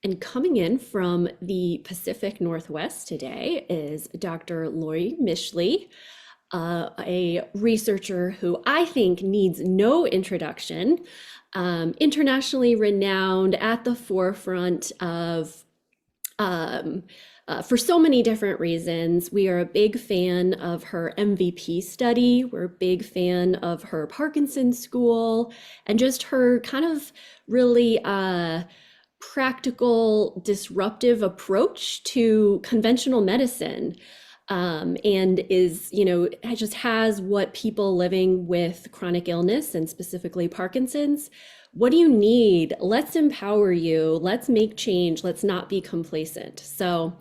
And coming in from the Pacific Northwest today is Dr. Laurie Mischley, a researcher who I think needs no introduction, internationally renowned at the forefront of um, for so many different reasons. We are a big fan of her MVP study. We're a big fan of her Parkinson School and just her kind of really practical, disruptive approach to conventional medicine. And is, just has what people living with chronic illness and specifically Parkinson's, what do you need? Let's empower you. Let's make change. Let's not be complacent. So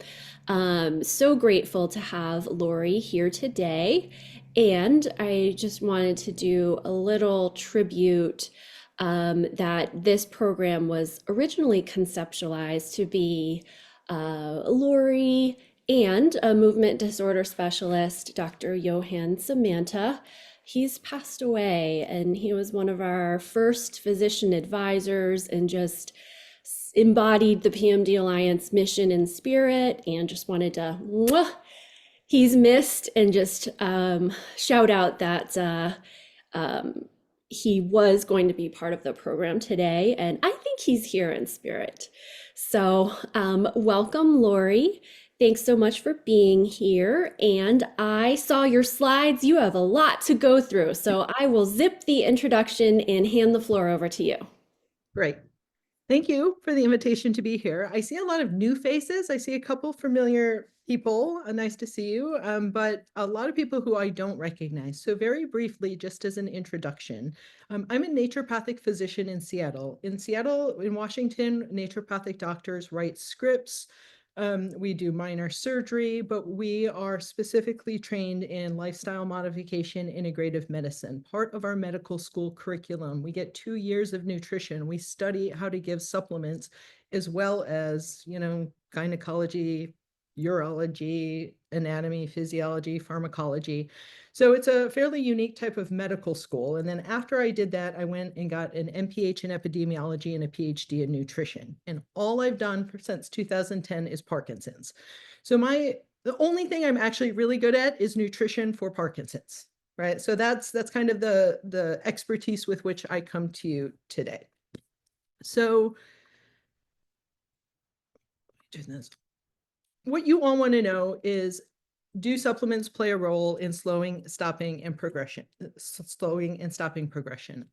grateful to have Laurie here today. And I just wanted to do a little tribute that this program was originally conceptualized to be Laurie and a movement disorder specialist, Dr. Johann Samantha. He's passed away, and he was one of our first physician advisors and just embodied the PMD Alliance mission and spirit, and just wanted to, he's missed, and just shout out that um, he was going to be part of the program today, and I think he's here in spirit. Welcome, Laurie. Thanks so much for being here. And I saw your slides. You have a lot to go through, so I will zip the introduction and hand the floor over to you. Great. Thank you for the invitation to be here. I see a lot of new faces. I see a couple familiar people. Nice to see you, but a lot of people who I don't recognize. So very briefly, just as an introduction, I'm a naturopathic physician in Seattle. In Seattle, in Washington, naturopathic doctors write scripts. We do minor surgery, but we are specifically trained in lifestyle modification, integrative medicine. Part of our medical school curriculum, we get 2 years of nutrition. We study how to give supplements as well as, gynecology, urology, anatomy, physiology, pharmacology. So it's a fairly unique type of medical school. And then after I did that, I went and got an MPH in epidemiology and a PhD in nutrition. And all I've done since 2010 is Parkinson's. So the only thing I'm actually really good at is nutrition for Parkinson's, right? So that's kind of the expertise with which I come to you today. So what you all want to know is, do supplements play a role in slowing and stopping progression?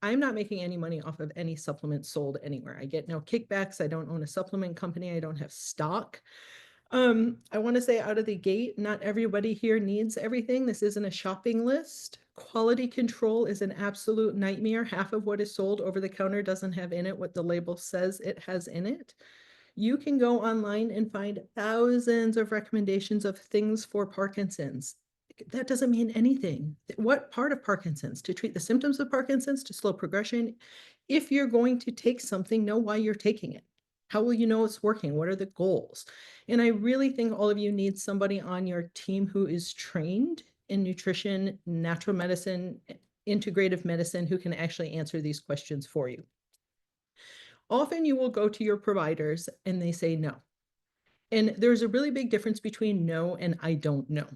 I'm not making any money off of any supplements sold anywhere. I get no kickbacks. I don't own a supplement company. I don't have stock. I want to say out of the gate, not everybody here needs everything. This isn't a shopping list. Quality control is an absolute nightmare. Half of what is sold over the counter doesn't have in it what the label says it has in it. You can go online and find thousands of recommendations of things for Parkinson's. That doesn't mean anything. What part of Parkinson's? To treat the symptoms of Parkinson's, to slow progression? If you're going to take something, know why you're taking it. How will you know it's working? What are the goals? And I really think all of you need somebody on your team who is trained in nutrition, natural medicine, integrative medicine, who can actually answer these questions for you. Often you will go to your providers and they say no. And there's a really big difference between no and I don't know.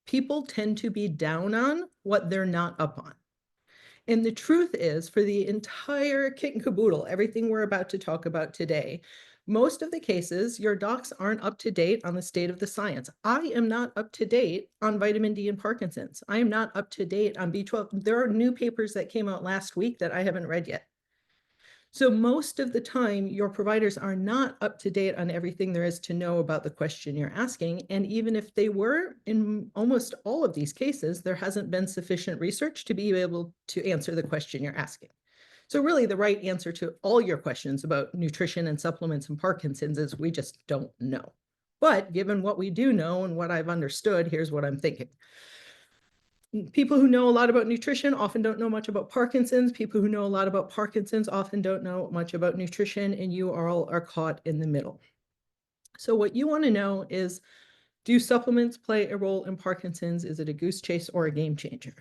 People tend to be down on what they're not up on. And the truth is, for the entire kit and caboodle, everything we're about to talk about today, most of the cases, your docs aren't up to date on the state of the science. I am not up to date on vitamin D and Parkinson's. I am not up to date on B12. There are new papers that came out last week that I haven't read yet. So most of the time, your providers are not up to date on everything there is to know about the question you're asking. And even if they were, in almost all of these cases, there hasn't been sufficient research to be able to answer the question you're asking. So really, the right answer to all your questions about nutrition and supplements and Parkinson's is we just don't know. But given what we do know and what I've understood, here's what I'm thinking. People who know a lot about nutrition often don't know much about Parkinson's. People who know a lot about Parkinson's often don't know much about nutrition, and you all are caught in the middle. So what you want to know is, do supplements play a role in Parkinson's? Is it a goose chase or a game changer?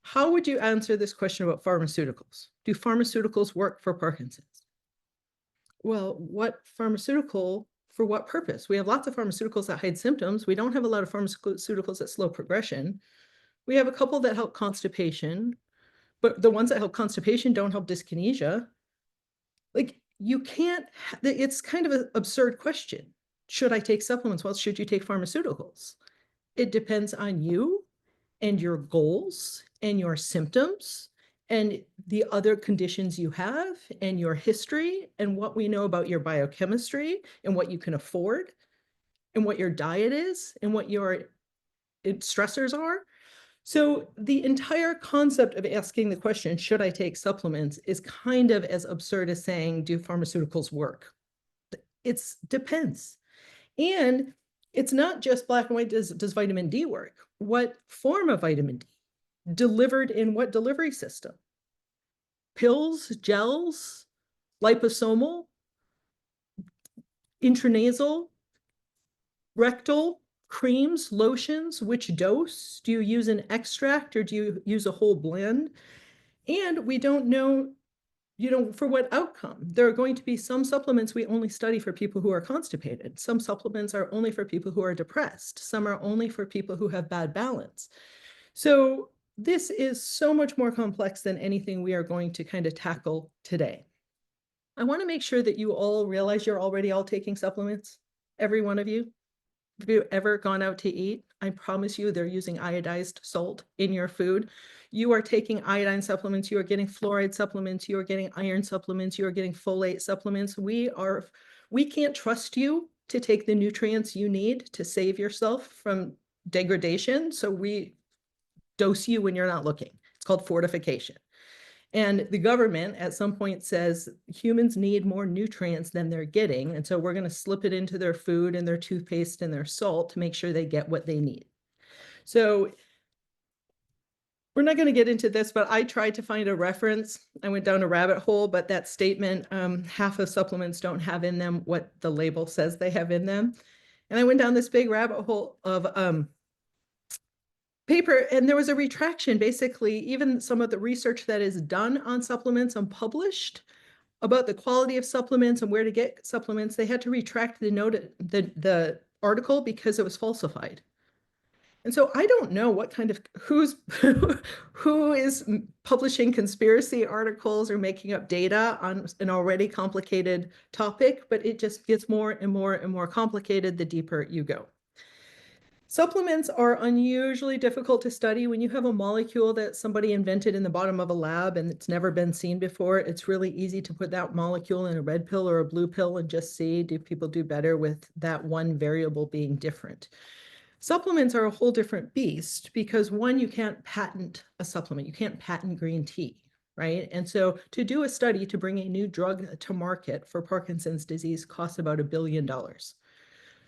How would you answer this question about pharmaceuticals? Do pharmaceuticals work for Parkinson's? Well, what pharmaceutical for what purpose? We have lots of pharmaceuticals that hide symptoms. We don't have a lot of pharmaceuticals that slow progression. We have a couple that help constipation, but the ones that help constipation don't help dyskinesia. Like, you can't, it's kind of an absurd question. Should I take supplements? Well, should you take pharmaceuticals? It depends on you and your goals and your symptoms and the other conditions you have and your history and what we know about your biochemistry and what you can afford and what your diet is and what your stressors are. So the entire concept of asking the question, should I take supplements, is kind of as absurd as saying, do pharmaceuticals work? It depends. And it's not just black and white. Does vitamin D work? What form of vitamin D? Delivered in what delivery system? Pills, gels, liposomal, intranasal, rectal, creams, lotions? Which dose? Do you use an extract or do you use a whole blend? And we don't know, for what outcome. There are going to be some supplements we only study for people who are constipated. Some supplements are only for people who are depressed. Some are only for people who have bad balance. So this is so much more complex than anything we are going to kind of tackle today. I want to make sure that you all realize you're already all taking supplements, every one of you. Have you ever gone out to eat? I promise you they're using iodized salt in your food. You are taking iodine supplements, you are getting fluoride supplements, you are getting iron supplements, you are getting folate supplements. We can't trust you to take the nutrients you need to save yourself from degradation. So we dose you when you're not looking. It's called fortification. And the government at some point says humans need more nutrients than they're getting. And so we're going to slip it into their food and their toothpaste and their salt to make sure they get what they need. So we're not going to get into this, but I tried to find a reference. I went down a rabbit hole, but that statement, half of supplements don't have in them what the label says they have in them. And I went down this big rabbit hole of paper, and there was a retraction. Basically, even some of the research that is done on supplements and published about the quality of supplements and where to get supplements, they had to retract the article because it was falsified. And so I don't know what kind of who is publishing conspiracy articles or making up data on an already complicated topic, but it just gets more and more and more complicated the deeper you go. Supplements are unusually difficult to study. When you have a molecule that somebody invented in the bottom of a lab and it's never been seen before, it's really easy to put that molecule in a red pill or a blue pill and just see, do people do better with that one variable being different? Supplements are a whole different beast because, one, you can't patent a supplement. You can't patent green tea, right? And so to do a study to bring a new drug to market for Parkinson's disease costs about $1 billion.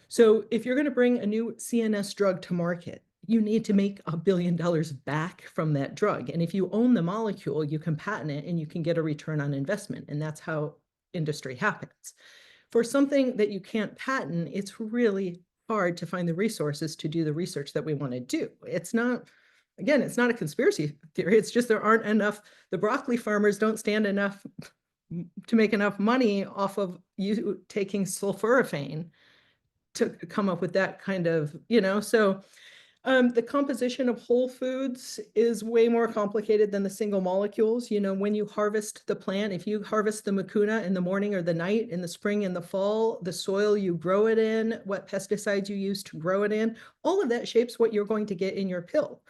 So if you're going to bring a new CNS drug to market, you need to make $1 billion back from that drug. And if you own the molecule, you can patent it and you can get a return on investment. And that's how industry happens. For something that you can't patent, it's really hard to find the resources to do the research that we want to do. It's not, again, it's not a conspiracy theory. It's just there aren't enough, the broccoli farmers don't stand enough to make enough money off of you taking sulforaphane to come up with that kind of, so the composition of whole foods is way more complicated than the single molecules. When you harvest the plant, if you harvest the mucuna in the morning or the night, in the spring and the fall, the soil you grow it in, what pesticides you use to grow it in, all of that shapes what you're going to get in your pill.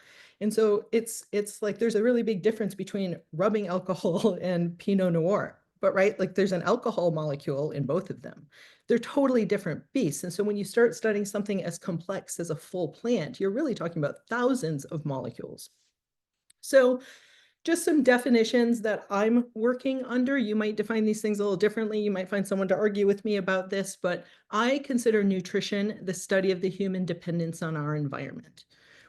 And so it's like there's a really big difference between rubbing alcohol and Pinot Noir. But right, like there's an alcohol molecule in both of them. They're totally different beasts. And so when you start studying something as complex as a full plant, you're really talking about thousands of molecules. So just some definitions that I'm working under. You might define these things a little differently. You might find someone to argue with me about this, but I consider nutrition the study of the human dependence on our environment.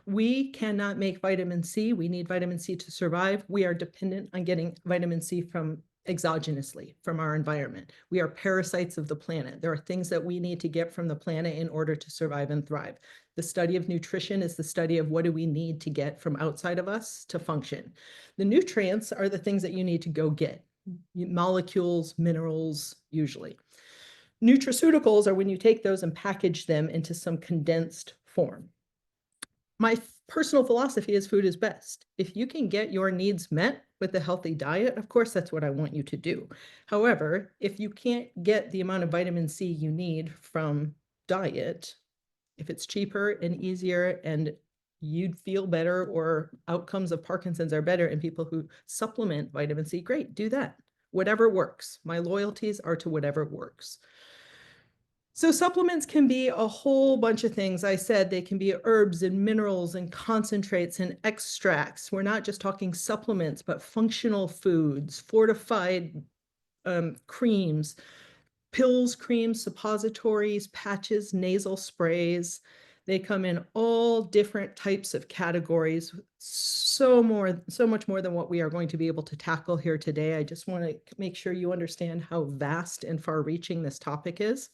We cannot make vitamin C. We need vitamin C to survive. We are dependent on getting vitamin C from exogenously from our environment. We are parasites of the planet. There are things that we need to get from the planet in order to survive and thrive. The study of nutrition is the study of what do we need to get from outside of us to function. The nutrients are the things that you need to go get. molecules, minerals, usually. Nutraceuticals are when you take those and package them into some condensed form. My personal philosophy is food is best. If you can get your needs met with a healthy diet, of course, that's what I want you to do. However, if you can't get the amount of vitamin C you need from diet, if it's cheaper and easier and you'd feel better or outcomes of Parkinson's are better in people who supplement vitamin C, great, do that. Whatever works. My loyalties are to whatever works. So supplements can be a whole bunch of things. I said they can be herbs and minerals and concentrates and extracts. We're not just talking supplements, but functional foods, fortified creams, pills, creams, suppositories, patches, nasal sprays. They come in all different types of categories. So much more than what we are going to be able to tackle here today. I just want to make sure you understand how vast and far-reaching this topic is.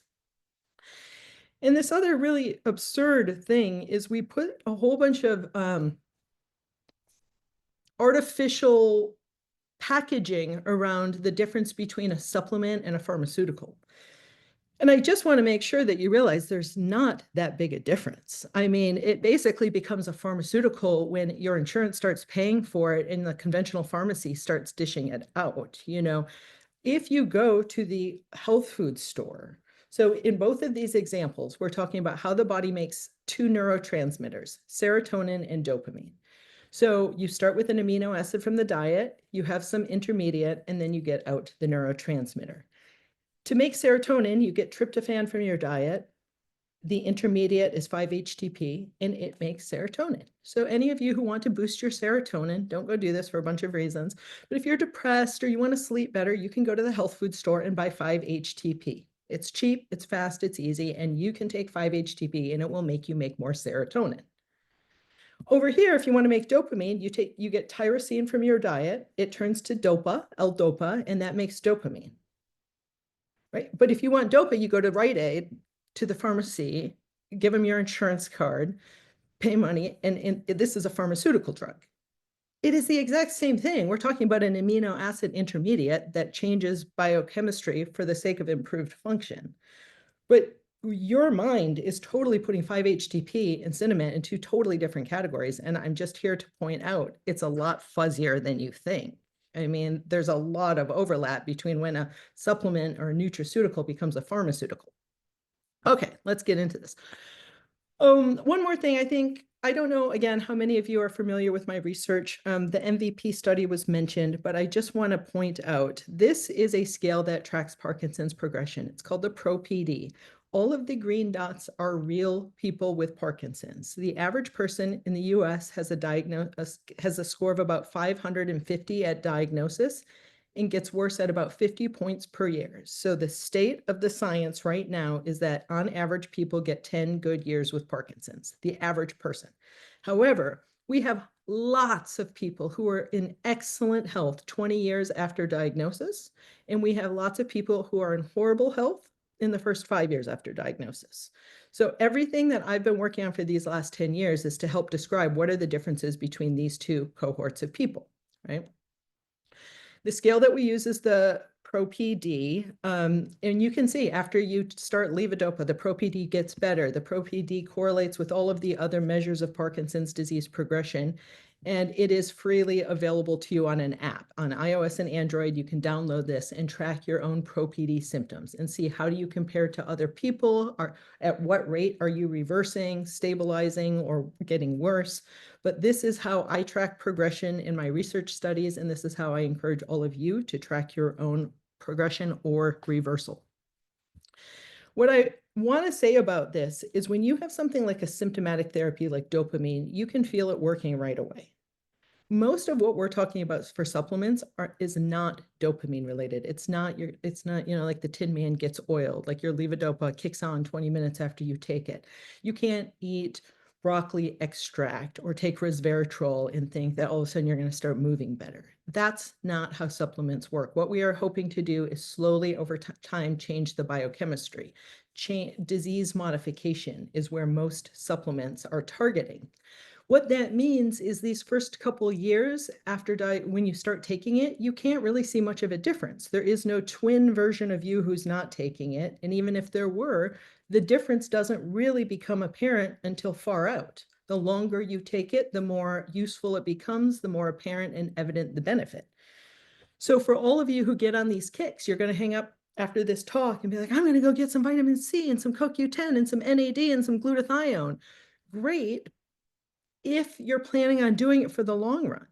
And this other really absurd thing is we put a whole bunch of artificial packaging around the difference between a supplement and a pharmaceutical. And I just want to make sure that you realize there's not that big a difference. I mean, it basically becomes a pharmaceutical when your insurance starts paying for it and the conventional pharmacy starts dishing it out. You know, if you go to the health food store, so in both of these examples, we're talking about how the body makes two neurotransmitters, serotonin and dopamine. So you start with an amino acid from the diet, you have some intermediate, and then you get out the neurotransmitter. To make serotonin, you get tryptophan from your diet. The intermediate is 5-HTP, and it makes serotonin. So any of you who want to boost your serotonin, don't go do this for a bunch of reasons. But if you're depressed or you want to sleep better, you can go to the health food store and buy 5-HTP. It's cheap, it's fast, it's easy, and you can take 5-HTP and it will make you make more serotonin. Over here, if you want to make dopamine, you get tyrosine from your diet. It turns to dopa, L-dopa, and that makes dopamine. Right? But if you want dopa, you go to Rite Aid, to the pharmacy, give them your insurance card, pay money, and this is a pharmaceutical drug. It is the exact same thing. We're talking about an amino acid intermediate that changes biochemistry for the sake of improved function. But your mind is totally putting 5-HTP and cinnamon in two totally different categories. And I'm just here to point out it's a lot fuzzier than you think. I mean, there's a lot of overlap between when a supplement or a nutraceutical becomes a pharmaceutical. Okay, let's get into this. One more thing, I don't know, again, how many of you are familiar with my research. The MVP study was mentioned, but I just want to point out, this is a scale that tracks Parkinson's progression. It's called the PRO-PD. All of the green dots are real people with Parkinson's. The average person in the US has a score of about 550 at diagnosis and gets worse at about 50 points per year. So the state of the science right now is that on average, people get 10 good years with Parkinson's, the average person. However, we have lots of people who are in excellent health 20 years after diagnosis, and we have lots of people who are in horrible health in the first 5 years after diagnosis. So everything that I've been working on for these last 10 years is to help describe what are the differences between these two cohorts of people, right? The scale that we use is the PRO-PD, and you can see after you start levodopa, the PRO-PD gets better. The PRO-PD correlates with all of the other measures of Parkinson's disease progression, and it is freely available to you on an app. On iOS and Android, you can download this and track your own PRO-PD symptoms and see how do you compare to other people, or at what rate are you reversing, stabilizing, or getting worse. But this is how I track progression in my research studies, and this is how I encourage all of you to track your own progression or reversal. What I want to say about this is when you have something like a symptomatic therapy like dopamine, you can feel it working right away. Most of what we're talking about for supplements is not dopamine related. It's not, you know, like the Tin Man gets oiled, like your levodopa kicks on 20 minutes after you take it. You can't eat broccoli extract or take resveratrol and think that all of a sudden you're going to start moving better. That's not how supplements work. What we are hoping to do is slowly over time change the biochemistry. Disease modification is where most supplements are targeting. What that means is these first couple years after when you start taking it, you can't really see much of a difference. There is no twin version of you who's not taking it. And even if there were, the difference doesn't really become apparent until far out. The longer you take it, the more useful it becomes, the more apparent and evident the benefit. So for all of you who get on these kicks, you're going to hang up after this talk and be like, I'm going to go get some vitamin C and some CoQ10 and some NAD and some glutathione. Great, if you're planning on doing it for the long run.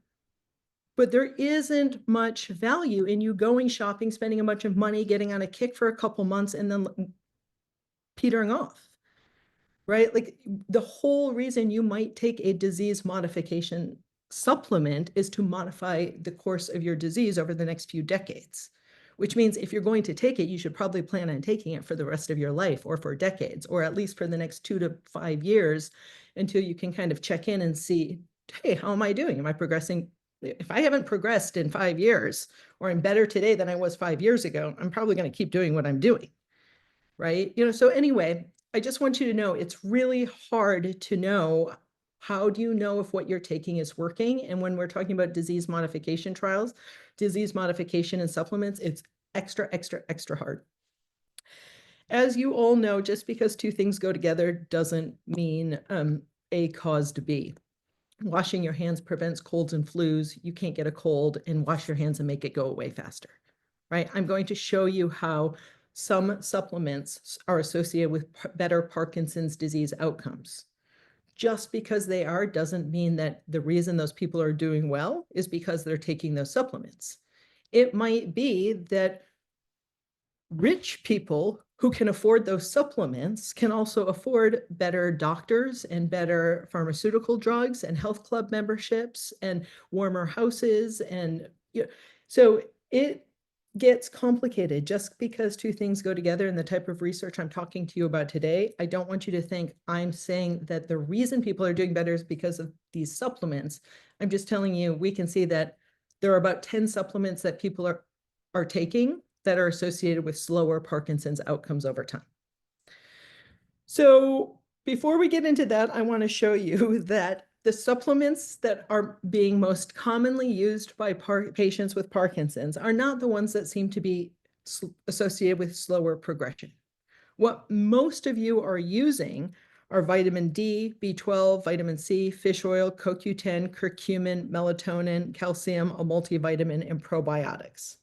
But there isn't much value in you going shopping, spending a bunch of money, getting on a kick for a couple months, and then petering off, right? Like the whole reason you might take a disease modification supplement is to modify the course of your disease over the next few decades, which means if you're going to take it, you should probably plan on taking it for the rest of your life or for decades, or at least for the next 2 to 5 years until you can kind of check in and see, hey, how am I doing? Am I progressing? If I haven't progressed in 5 years, or I'm better today than I was 5 years ago, I'm probably going to keep doing what I'm doing, right? So anyway, I just want you to know it's really hard to know. How do you know if what you're taking is working? And when we're talking about disease modification trials, disease modification and supplements, it's extra, extra, extra hard. As you all know, just because two things go together doesn't mean A caused B. Washing your hands prevents colds and flus. You can't get a cold and wash your hands and make it go away faster, right? I'm going to show you how some supplements are associated with better Parkinson's disease outcomes. Just because they are doesn't mean that the reason those people are doing well is because they're taking those supplements. It might be that rich people who can afford those supplements can also afford better doctors and better pharmaceutical drugs and health club memberships and warmer houses. And so it gets complicated just because two things go together in the type of research I'm talking to you about today. I don't want you to think I'm saying that the reason people are doing better is because of these supplements. I'm just telling you, we can see that there are about 10 supplements that people are taking that are associated with slower Parkinson's outcomes over time. So before we get into that, I want to show you that the supplements that are being most commonly used by patients with Parkinson's are not the ones that seem to be associated with slower progression. What most of you are using are vitamin D, B12, vitamin C, fish oil, CoQ10, curcumin, melatonin, calcium, a multivitamin, and probiotics.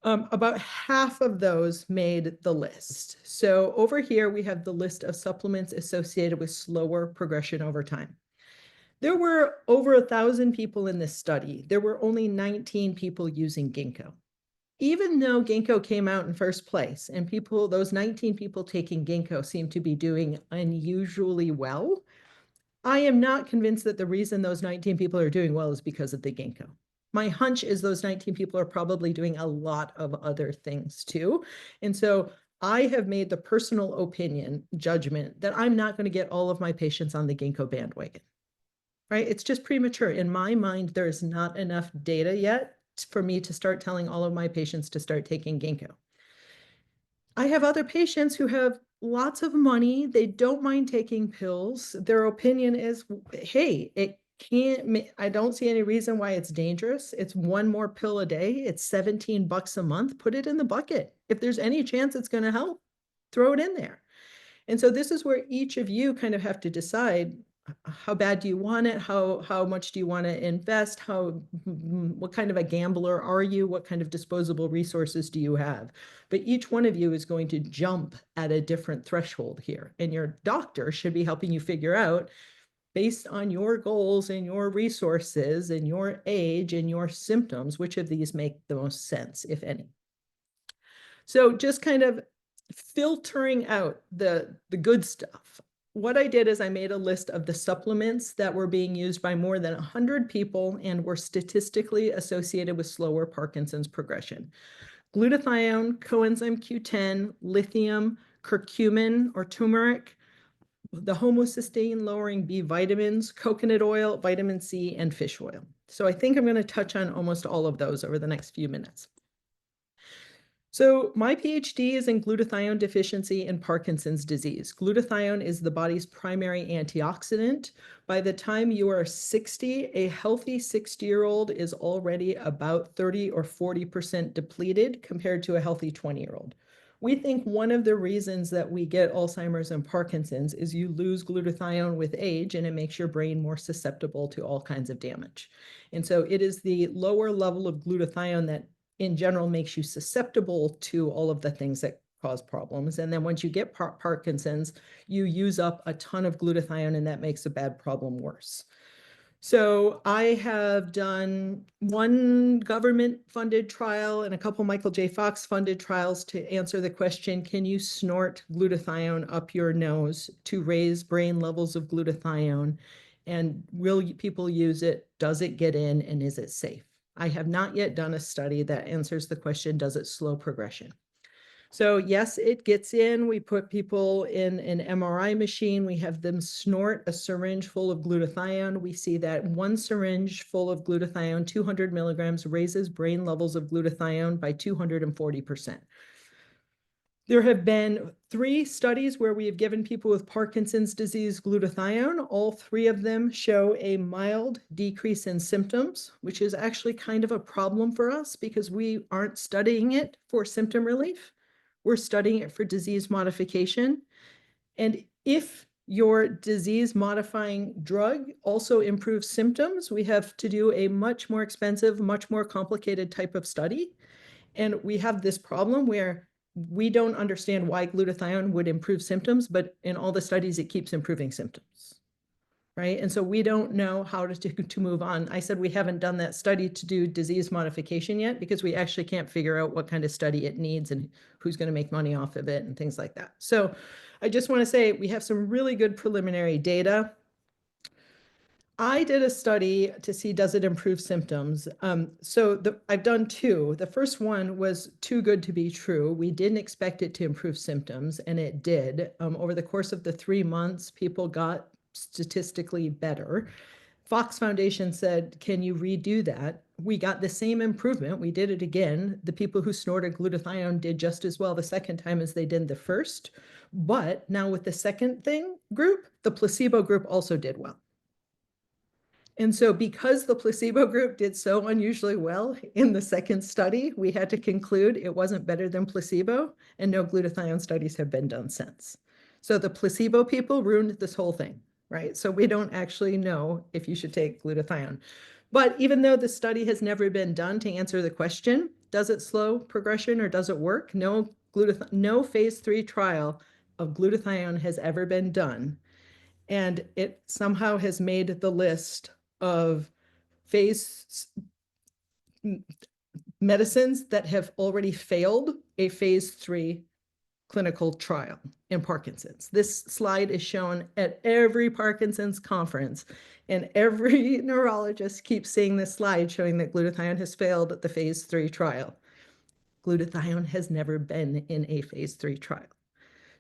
About half of those made the list. So over here, we have the list of supplements associated with slower progression over time. There were over 1,000 people in this study. There were only 19 people using ginkgo. Even though ginkgo came out in first place and those 19 people taking ginkgo seem to be doing unusually well, I am not convinced that the reason those 19 people are doing well is because of the ginkgo. My hunch is those 19 people are probably doing a lot of other things too. And so I have made the personal judgment that I'm not going to get all of my patients on the ginkgo bandwagon, right? It's just premature. In my mind, there is not enough data yet for me to start telling all of my patients to start taking ginkgo. I have other patients who have lots of money. They don't mind taking pills. Their opinion is, hey, it can't, I don't see any reason why it's dangerous. It's one more pill a day. It's $17 a month. Put it in the bucket. If there's any chance it's going to help, throw it in there. And so this is where each of you kind of have to decide, how bad do you want it? How much do you want to invest? What kind of a gambler are you? What kind of disposable resources do you have? But each one of you is going to jump at a different threshold here. And your doctor should be helping you figure out, based on your goals and your resources and your age and your symptoms, which of these make the most sense, if any. So just kind of filtering out the good stuff. What I did is I made a list of the supplements that were being used by more than 100 people and were statistically associated with slower Parkinson's progression. Glutathione, coenzyme Q10, lithium, curcumin or turmeric, the homocysteine lowering B vitamins, coconut oil, vitamin C, and fish oil. So I think I'm going to touch on almost all of those over the next few minutes. So my PhD is in glutathione deficiency in Parkinson's disease. Glutathione is the body's primary antioxidant. By the time you are 60, a healthy 60-year-old is already about 30 or 40% depleted compared to a healthy 20-year-old. We think one of the reasons that we get Alzheimer's and Parkinson's is you lose glutathione with age, and it makes your brain more susceptible to all kinds of damage. And so it is the lower level of glutathione that in general makes you susceptible to all of the things that cause problems. And then once you get Parkinson's, you use up a ton of glutathione, and that makes a bad problem worse. So I have done one government-funded trial and a couple Michael J. Fox-funded trials to answer the question, can you snort glutathione up your nose to raise brain levels of glutathione? And will people use it? Does it get in? And is it safe? I have not yet done a study that answers the question, does it slow progression? So yes, it gets in. We put people in an MRI machine. We have them snort a syringe full of glutathione. We see that one syringe full of glutathione, 200 milligrams, raises brain levels of glutathione by 240%. There have been 3 studies where we have given people with Parkinson's disease glutathione. All 3 of them show a mild decrease in symptoms, which is actually kind of a problem for us because we aren't studying it for symptom relief. We're studying it for disease modification. And if your disease modifying drug also improves symptoms, we have to do a much more expensive, much more complicated type of study. And we have this problem where we don't understand why glutathione would improve symptoms, but in all the studies, it keeps improving symptoms, right? And so we don't know how to move on. I said we haven't done that study to do disease modification yet because we actually can't figure out what kind of study it needs and who's going to make money off of it and things like that. So I just want to say we have some really good preliminary data. I did a study to see, does it improve symptoms? I've done 2. The first one was too good to be true. We didn't expect it to improve symptoms, and it did. Over the course of the 3 months, people got statistically better. Fox Foundation said, can you redo that? We got the same improvement. We did it again. The people who snorted glutathione did just as well the second time as they did the first. But now with the second group, the placebo group also did well. And so because the placebo group did so unusually well in the second study, we had to conclude it wasn't better than placebo, and no glutathione studies have been done since. So the placebo people ruined this whole thing, right? So we don't actually know if you should take glutathione. But even though the study has never been done to answer the question, does it slow progression or does it work? No phase 3 trial of glutathione has ever been done. And it somehow has made the list of phase medicines that have already failed a phase 3 clinical trial in Parkinson's. This slide is shown at every Parkinson's conference, and every neurologist keeps seeing this slide showing that glutathione has failed at the phase 3 trial. Glutathione has never been in a phase 3 trial.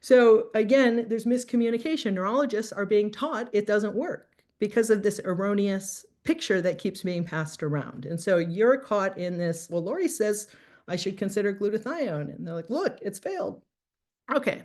So again, there's miscommunication. Neurologists are being taught it doesn't work because of this erroneous picture that keeps being passed around. And so you're caught in this, well, Laurie says I should consider glutathione. And they're like, look, it's failed. Okay.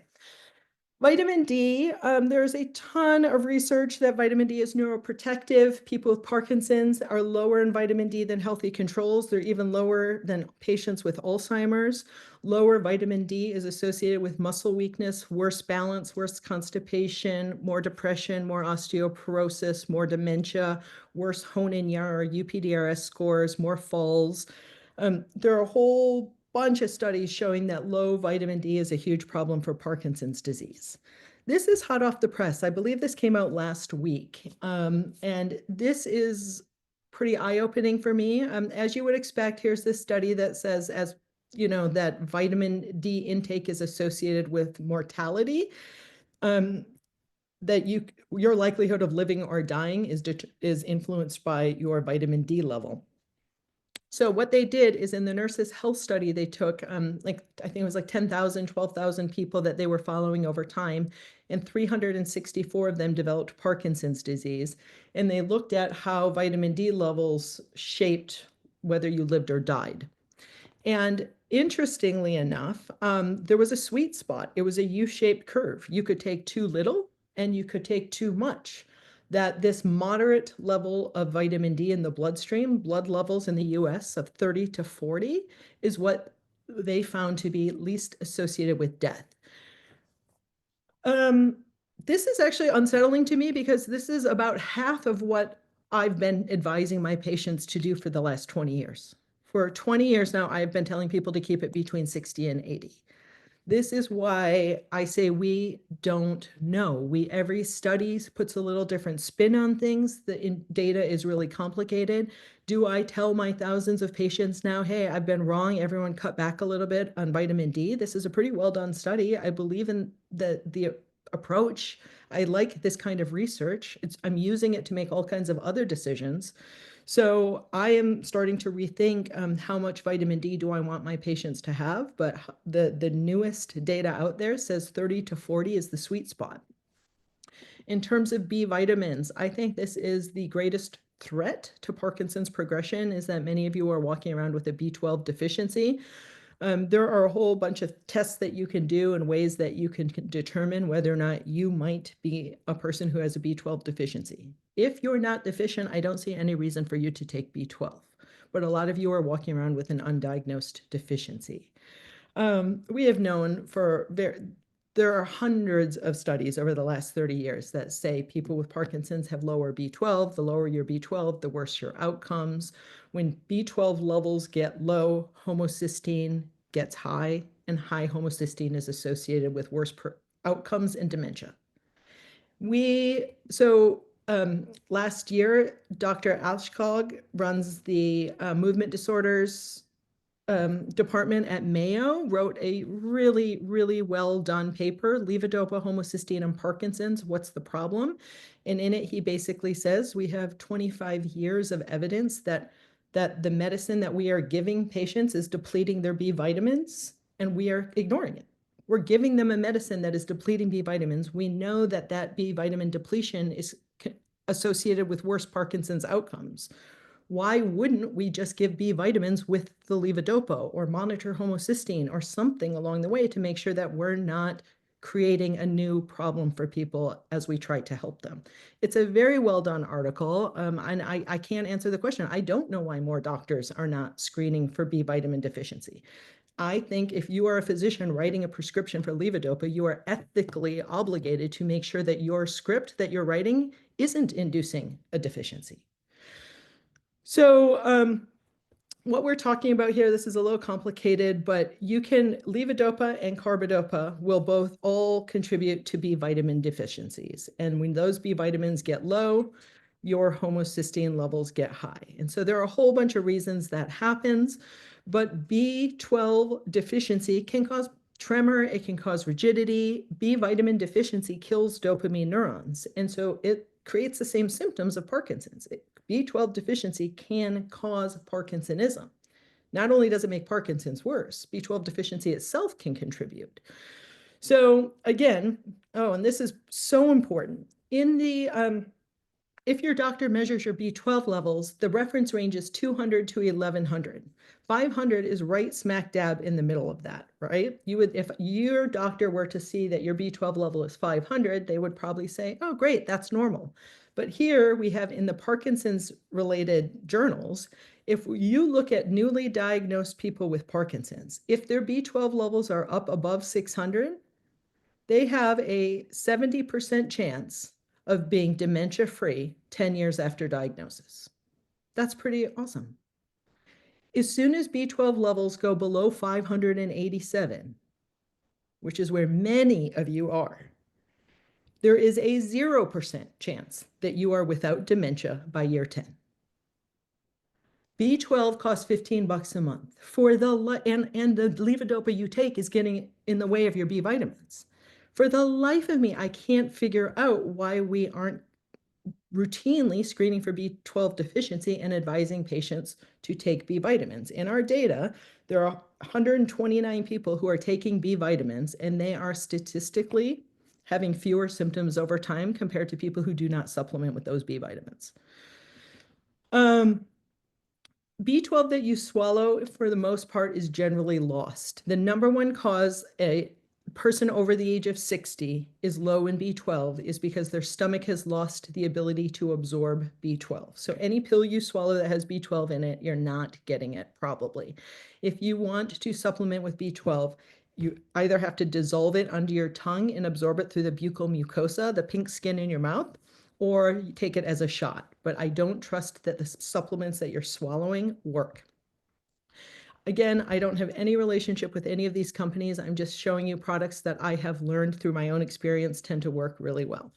Vitamin D, there's a ton of research that vitamin D is neuroprotective. People with Parkinson's are lower in vitamin D than healthy controls. They're even lower than patients with Alzheimer's. Lower vitamin D is associated with muscle weakness, worse balance, worse constipation, more depression, more osteoporosis, more dementia, worse Hoehn-Yahr or UPDRS scores, more falls. There are a whole bunch of studies showing that low vitamin D is a huge problem for Parkinson's disease. This is hot off the press. I believe this came out last week. And this is pretty eye-opening for me. As you would expect, here's this study that says, that vitamin D intake is associated with mortality. That your likelihood of living or dying is influenced by your vitamin D level. So what they did is in the nurses' health study, they took I think it was like 10,000, 12,000 people that they were following over time, and 364 of them developed Parkinson's disease. And they looked at how vitamin D levels shaped whether you lived or died. And Interestingly enough, there was a sweet spot. It was a U-shaped curve. You could take too little and you could take too much. That this moderate level of vitamin D in the bloodstream, blood levels in the US of 30 to 40, is what they found to be least associated with death. This is actually unsettling to me because this is about half of what I've been advising my patients to do for the last 20 years. For 20 years now, I've been telling people to keep it between 60 and 80. This is why I say we don't know. Every study puts a little different spin on things. The data is really complicated. Do I tell my thousands of patients now, hey, I've been wrong, everyone cut back a little bit on vitamin D? This is a pretty well done study. I believe in the approach. I like this kind of research. I'm using it to make all kinds of other decisions. So I am starting to rethink how much vitamin D do I want my patients to have, but the newest data out there says 30 to 40 is the sweet spot. In terms of B vitamins, I think this is the greatest threat to Parkinson's progression, is that many of you are walking around with a B12 deficiency. There are a whole bunch of tests that you can do and ways that you can determine whether or not you might be a person who has a B12 deficiency. If you're not deficient, I don't see any reason for you to take B12, but a lot of you are walking around with an undiagnosed deficiency. We have known there are hundreds of studies over the last 30 years that say people with Parkinson's have lower B12. The lower your B12, the worse your outcomes. When B12 levels get low, homocysteine gets high, and high homocysteine is associated with worse outcomes and dementia. Last year, Dr. Alshkog runs the movement disorders department at Mayo, wrote a really, really well done paper, Levodopa, homocysteine, and Parkinson's, What's the Problem? And in it, he basically says we have 25 years of evidence that the medicine that we are giving patients is depleting their B vitamins, and we are ignoring it. We're giving them a medicine that is depleting B vitamins. We know that that B vitamin depletion is associated with worse Parkinson's outcomes. Why wouldn't we just give B vitamins with the levodopa or monitor homocysteine or something along the way to make sure that we're not creating a new problem for people as we try to help them? It's a very well done article, and I can't answer the question. I don't know why more doctors are not screening for B vitamin deficiency. I think if you are a physician writing a prescription for levodopa, you are ethically obligated to make sure that your script that you're writing isn't inducing a deficiency. So what we're talking about here, this is a little complicated, but levodopa and carbidopa will both all contribute to B vitamin deficiencies. And when those B vitamins get low, your homocysteine levels get high. And so there are a whole bunch of reasons that happens, but B12 deficiency can cause tremor, it can cause rigidity. B vitamin deficiency kills dopamine neurons. And so it creates the same symptoms of Parkinson's. B12 deficiency can cause Parkinsonism. Not only does it make Parkinson's worse, B12 deficiency itself can contribute. So again, and this is so important. If your doctor measures your B12 levels, the reference range is 200 to 1100. 500 is right smack dab in the middle of that, right? If your doctor were to see that your B12 level is 500, they would probably say, oh, great, that's normal. But here we have in the Parkinson's related journals, if you look at newly diagnosed people with Parkinson's, if their B12 levels are up above 600, they have a 70% chance of being dementia-free 10 years after diagnosis. That's pretty awesome. As soon as B12 levels go below 587, which is where many of you are, there is a 0% chance that you are without dementia by year 10. B12 costs $15 a month and the levodopa you take is getting in the way of your B vitamins. For the life of me, I can't figure out why we aren't routinely screening for B12 deficiency and advising patients to take B vitamins. In our data, there are 129 people who are taking B vitamins, and they are statistically having fewer symptoms over time compared to people who do not supplement with those B vitamins. B12 that you swallow for the most part is generally lost. The number one cause a person over the age of 60 is low in B12 is because their stomach has lost the ability to absorb B12. So any pill you swallow that has B12 in it, you're not getting it probably. If you want to supplement with B12, you either have to dissolve it under your tongue and absorb it through the buccal mucosa, the pink skin in your mouth, or you take it as a shot. But I don't trust that the supplements that you're swallowing work. Again, I don't have any relationship with any of these companies. I'm just showing you products that I have learned through my own experience tend to work really well.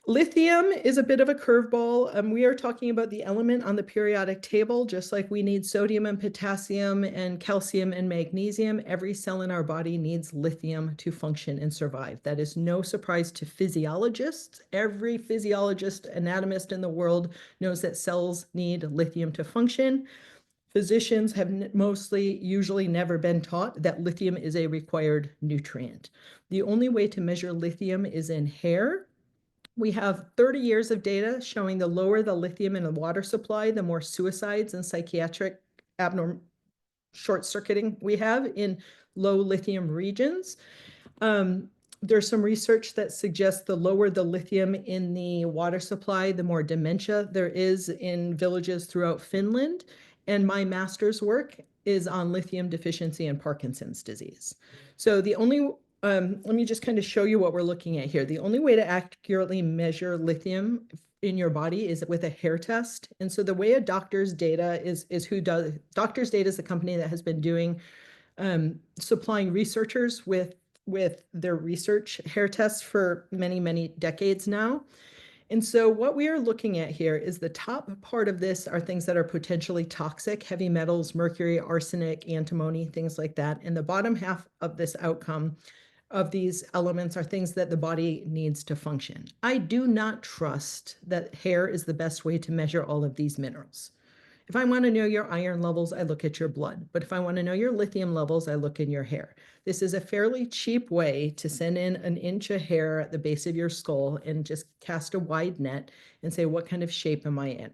Lithium is a bit of a curveball. We are talking about the element on the periodic table, just like we need sodium and potassium and calcium and magnesium. Every cell in our body needs lithium to function and survive. That is no surprise to physiologists. Every physiologist, anatomist in the world knows that cells need lithium to function. Physicians have usually never been taught that lithium is a required nutrient. The only way to measure lithium is in hair. We have 30 years of data showing the lower the lithium in the water supply, the more suicides and psychiatric short circuiting we have in low lithium regions. There's some research that suggests the lower the lithium in the water supply, the more dementia there is in villages throughout Finland. And my master's work is on lithium deficiency and Parkinson's disease. So the only let me just kind of show you what we're looking at here. The only way to accurately measure lithium in your body is with a hair test. And so the way a doctor's data is who does, doctor's data is the company that has been doing, supplying researchers with their research hair tests for many, many decades now. And so what we are looking at here is the top part of this are things that are potentially toxic, heavy metals, mercury, arsenic, antimony, things like that. And the bottom half of this outcome of these elements are things that the body needs to function. I do not trust that hair is the best way to measure all of these minerals. If I want to know your iron levels, I look at your blood. But if I want to know your lithium levels, I look in your hair. This is a fairly cheap way to send in an inch of hair at the base of your skull and just cast a wide net and say, what kind of shape am I in?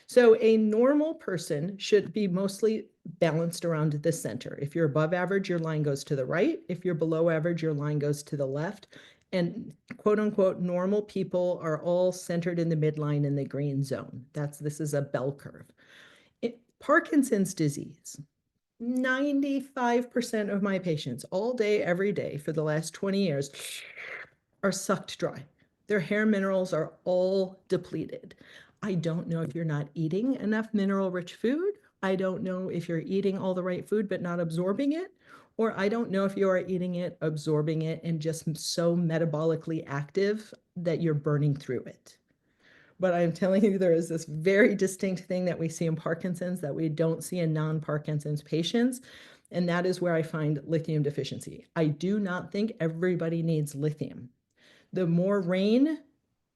So a normal person should be mostly balanced around the center. If you're above average, your line goes to the right. If you're below average, your line goes to the left. And quote unquote, normal people are all centered in the midline in the green zone. This is a bell curve. Parkinson's disease, 95% of my patients all day, every day for the last 20 years are sucked dry. Their hair minerals are all depleted. I don't know if you're not eating enough mineral-rich food. I don't know if you're eating all the right food but not absorbing it. Or I don't know if you are eating it, absorbing it, and just so metabolically active that you're burning through it. But I'm telling you, there is this very distinct thing that we see in Parkinson's that we don't see in non-Parkinson's patients. And that is where I find lithium deficiency. I do not think everybody needs lithium. The more rain,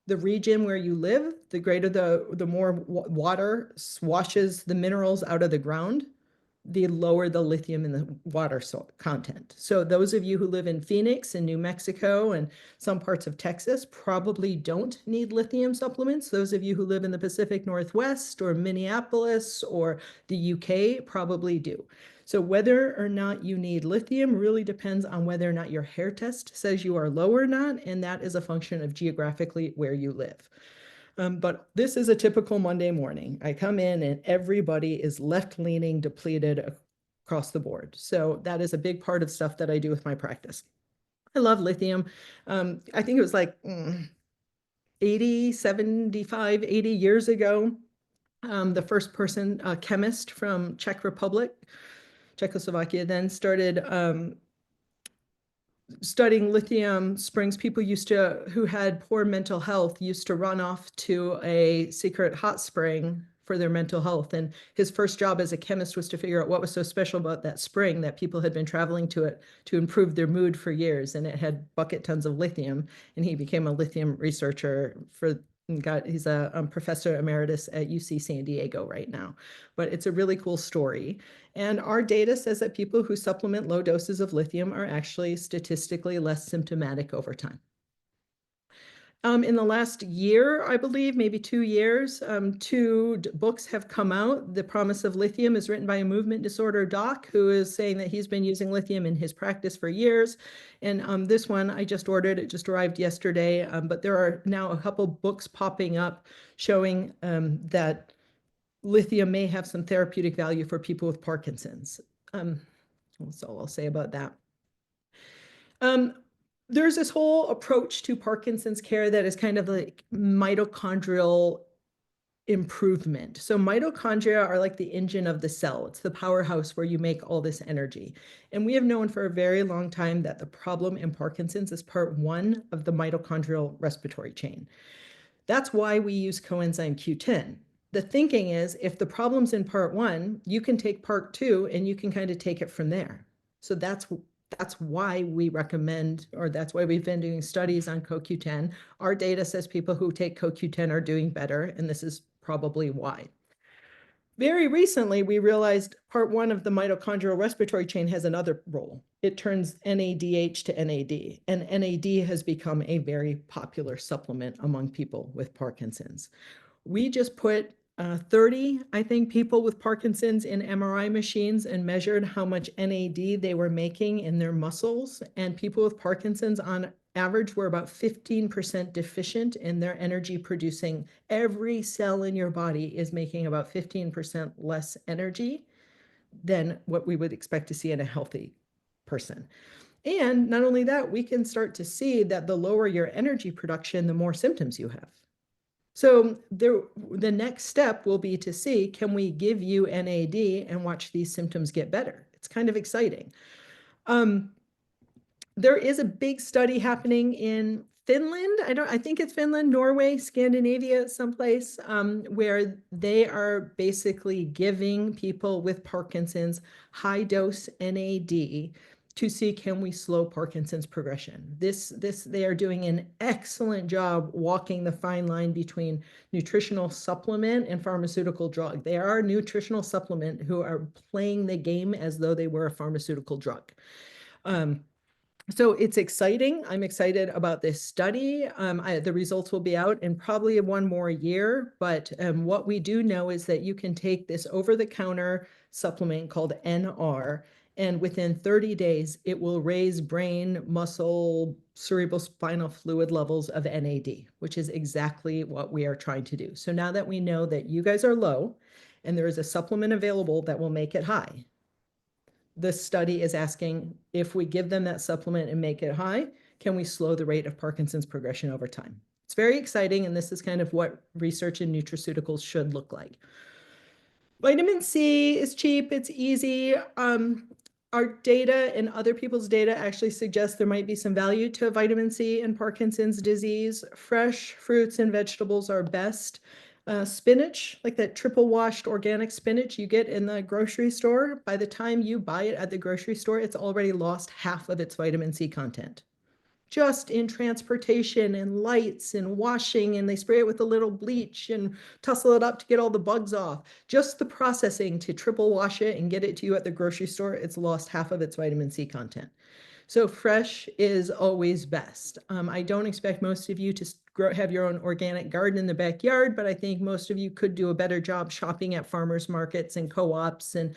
the region where you live, the greater the more water washes the minerals out of the ground, the lower the lithium in the water content. So those of you who live in Phoenix and New Mexico and some parts of Texas probably don't need lithium supplements. Those of you who live in the Pacific Northwest or Minneapolis or the UK probably do. So whether or not you need lithium really depends on whether or not your hair test says you are low or not, and that is a function of geographically where you live. But this is a typical Monday morning. I come in and everybody is left-leaning, depleted across the board. So that is a big part of stuff that I do with my practice. I love lithium. I think it was like 80, 75, 80 years ago. The first person, a chemist from Czechoslovakia, then started studying lithium springs. People who had poor mental health used to run off to a secret hot spring for their mental health. And his first job as a chemist was to figure out what was so special about that spring that people had been traveling to it to improve their mood for years. And it had bucket tons of lithium. And he became a lithium researcher he's a professor emeritus at UC San Diego right now. But it's a really cool story. And our data says that people who supplement low doses of lithium are actually statistically less symptomatic over time. In the last year, I believe, maybe 2 years, two books have come out. The Promise of Lithium is written by a movement disorder doc who is saying that he's been using lithium in his practice for years. And this one I just ordered, it just arrived yesterday. But there are now a couple books popping up showing that lithium may have some therapeutic value for people with Parkinson's. That's all I'll say about that. There's this whole approach to Parkinson's care that is kind of like mitochondrial improvement. So mitochondria are like the engine of the cell. It's the powerhouse where you make all this energy. And we have known for a very long time that the problem in Parkinson's is part one of the mitochondrial respiratory chain. That's why we use coenzyme Q10. The thinking is if the problem's in part one, you can take part two and you can kind of take it from there. So that's why we recommend, or that's why we've been doing studies on CoQ10. Our data says people who take CoQ10 are doing better, and this is probably why. Very recently, we realized part one of the mitochondrial respiratory chain has another role. It turns NADH to NAD, and NAD has become a very popular supplement among people with Parkinson's. We just put 30, I think, people with Parkinson's in MRI machines and measured how much NAD they were making in their muscles. And people with Parkinson's on average were about 15% deficient in their energy producing. Every cell in your body is making about 15% less energy than what we would expect to see in a healthy person. And not only that, we can start to see that the lower your energy production, the more symptoms you have. So the next step will be to see, can we give you NAD and watch these symptoms get better? It's kind of exciting. There is a big study happening in Finland. I think it's Finland, Norway, Scandinavia, someplace, where they are basically giving people with Parkinson's high dose NAD to see, can we slow Parkinson's progression. They are doing an excellent job walking the fine line between nutritional supplement and pharmaceutical drug. They are a nutritional supplement who are playing the game as though they were a pharmaceutical drug. So it's exciting. I'm excited about this study. The results will be out in probably 1 more year. But what we do know is that you can take this over-the-counter supplement called NR, and within 30 days, it will raise brain, muscle, cerebrospinal fluid levels of NAD, which is exactly what we are trying to do. So now that we know that you guys are low and there is a supplement available that will make it high, the study is asking, if we give them that supplement and make it high, can we slow the rate of Parkinson's progression over time? It's very exciting, and this is kind of what research in nutraceuticals should look like. Vitamin C is cheap, it's easy. Our data and other people's data actually suggest there might be some value to vitamin C in Parkinson's disease. Fresh fruits and vegetables are best. Spinach, like that triple washed organic spinach you get in the grocery store, by the time you buy it at the grocery store, it's already lost half of its vitamin C content. Just in transportation and lights and washing, and they spray it with a little bleach and tussle it up to get all the bugs off. Just the processing to triple wash it and get it to you at the grocery store, it's lost half of its vitamin C content. So fresh is always best. I don't expect most of you to have your own organic garden in the backyard, but I think most of you could do a better job shopping at farmers markets and co-ops and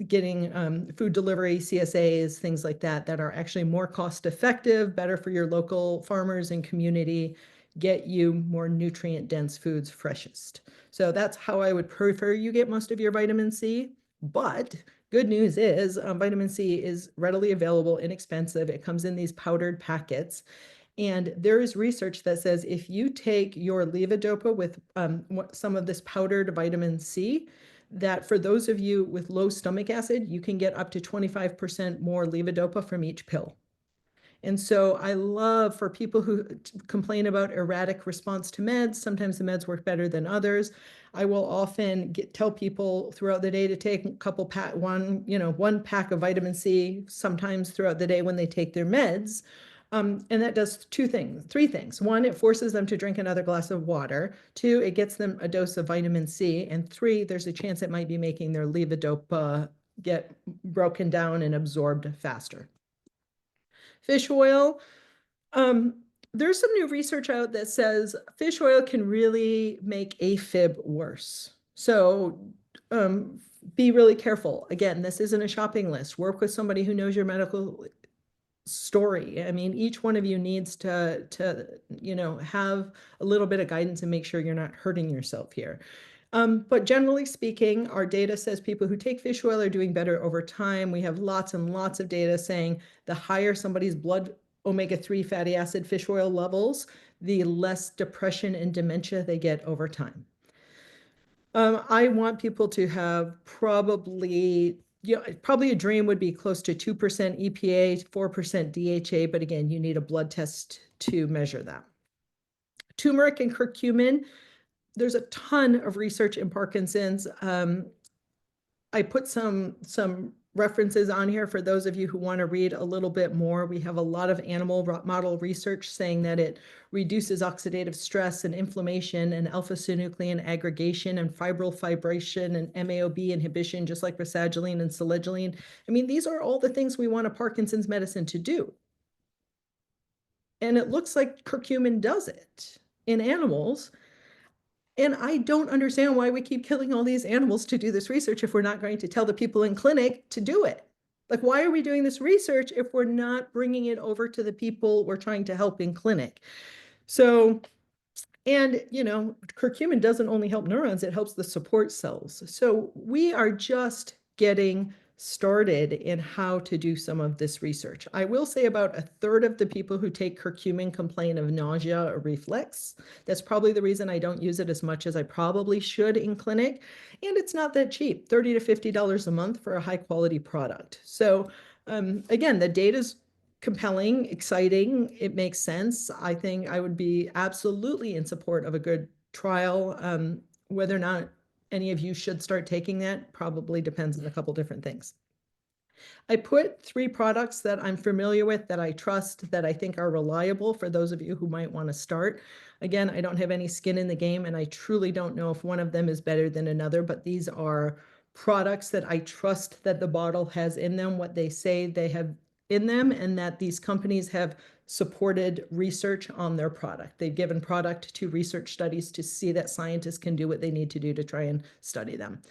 getting food delivery, CSAs, things like that, that are actually more cost effective, better for your local farmers and community, get you more nutrient dense foods freshest. So that's how I would prefer you get most of your vitamin C. But good news is vitamin C is readily available, inexpensive. It comes in these powdered packets. And there is research that says if you take your levodopa with some of this powdered vitamin C, that for those of you with low stomach acid, you can get up to 25% more levodopa from each pill. And so I love, for people who complain about erratic response to meds, sometimes the meds work better than others. I will often tell people throughout the day to take a couple one pack of vitamin C sometimes throughout the day when they take their meds. And that does three things. One, it forces them to drink another glass of water. Two, it gets them a dose of vitamin C. And three, there's a chance it might be making their levodopa get broken down and absorbed faster. Fish oil, there's some new research out that says fish oil can really make AFib worse. So be really careful. Again, this isn't a shopping list. Work with somebody who knows your medical story. I mean, each one of you needs to have a little bit of guidance and make sure you're not hurting yourself here. But generally speaking, our data says people who take fish oil are doing better over time. We have lots and lots of data saying the higher somebody's blood omega-3 fatty acid fish oil levels, the less depression and dementia they get over time. I want people to have probably a dream would be close to 2% EPA, 4% DHA, but again, you need a blood test to measure that. Turmeric and curcumin, there's a ton of research in Parkinson's. I put some references on here for those of you who want to read a little bit more. We have a lot of animal model research saying that it reduces oxidative stress and inflammation and alpha-synuclein aggregation and fibril fibration and MAOB inhibition, just like rasagiline and selegiline. I mean, these are all the things we want a Parkinson's medicine to do. And it looks like curcumin does it in animals. And I don't understand why we keep killing all these animals to do this research if we're not going to tell the people in clinic to do it. Like, why are we doing this research if we're not bringing it over to the people we're trying to help in clinic? So, and, curcumin doesn't only help neurons, it helps the support cells. So we are just getting started in how to do some of this research. I will say about a third of the people who take curcumin complain of nausea or reflux. That's probably the reason I don't use it as much as I probably should in clinic. And it's not that cheap, $30 to $50 a month for a high quality product. So again, the data's compelling, exciting. It makes sense. I think I would be absolutely in support of a good trial. Whether or not any of you should start taking that probably depends on a couple different things. I put 3 products that I'm familiar with, that I trust, that I think are reliable for those of you who might want to start. Again, I don't have any skin in the game, and I truly don't know if one of them is better than another, but these are products that I trust that the bottle has in them what they say they have in them, and that these companies have supported research on their product. They've given product to research studies to see that scientists can do what they need to do to try and study them.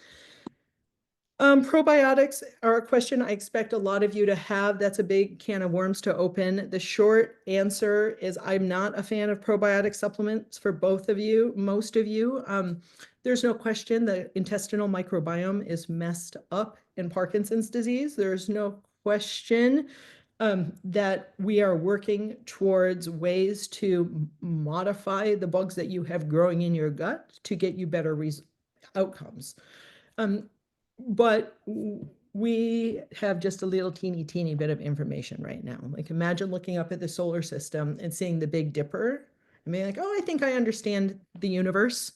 Probiotics are a question I expect a lot of you to have. That's a big can of worms to open. The short answer is I'm not a fan of probiotic supplements for both of you, most of you. There's no question the intestinal microbiome is messed up in Parkinson's disease. There's no question that we are working towards ways to modify the bugs that you have growing in your gut to get you better outcomes. But we have just a little teeny bit of information right now. Like, imagine looking up at the solar system and seeing the Big Dipper and being like, oh, I think I understand the universe.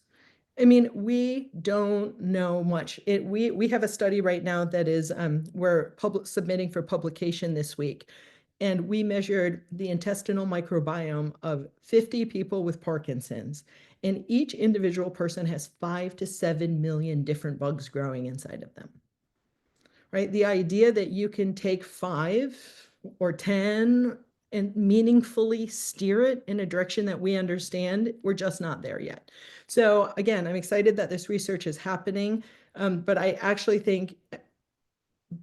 I mean, we don't know much. We have a study right now that is we're submitting for publication this week. And we measured the intestinal microbiome of 50 people with Parkinson's. And each individual person has 5 to 7 million different bugs growing inside of them. Right? The idea that you can take 5 or 10 and meaningfully steer it in a direction that we understand, we're just not there yet. So again, I'm excited that this research is happening, but I actually think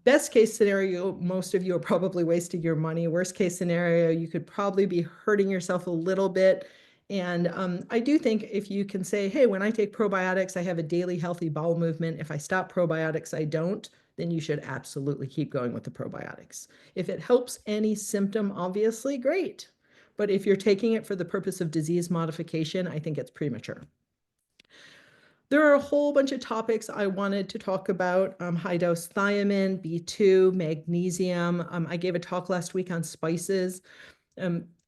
best case scenario, most of you are probably wasting your money. Worst case scenario, you could probably be hurting yourself a little bit. And I do think if you can say, hey, when I take probiotics, I have a daily healthy bowel movement. If I stop probiotics, I don't, then you should absolutely keep going with the probiotics. If it helps any symptom, obviously, great. But if you're taking it for the purpose of disease modification, I think it's premature. There are a whole bunch of topics I wanted to talk about. High dose thiamine, B2, magnesium. I gave a talk last week on spices.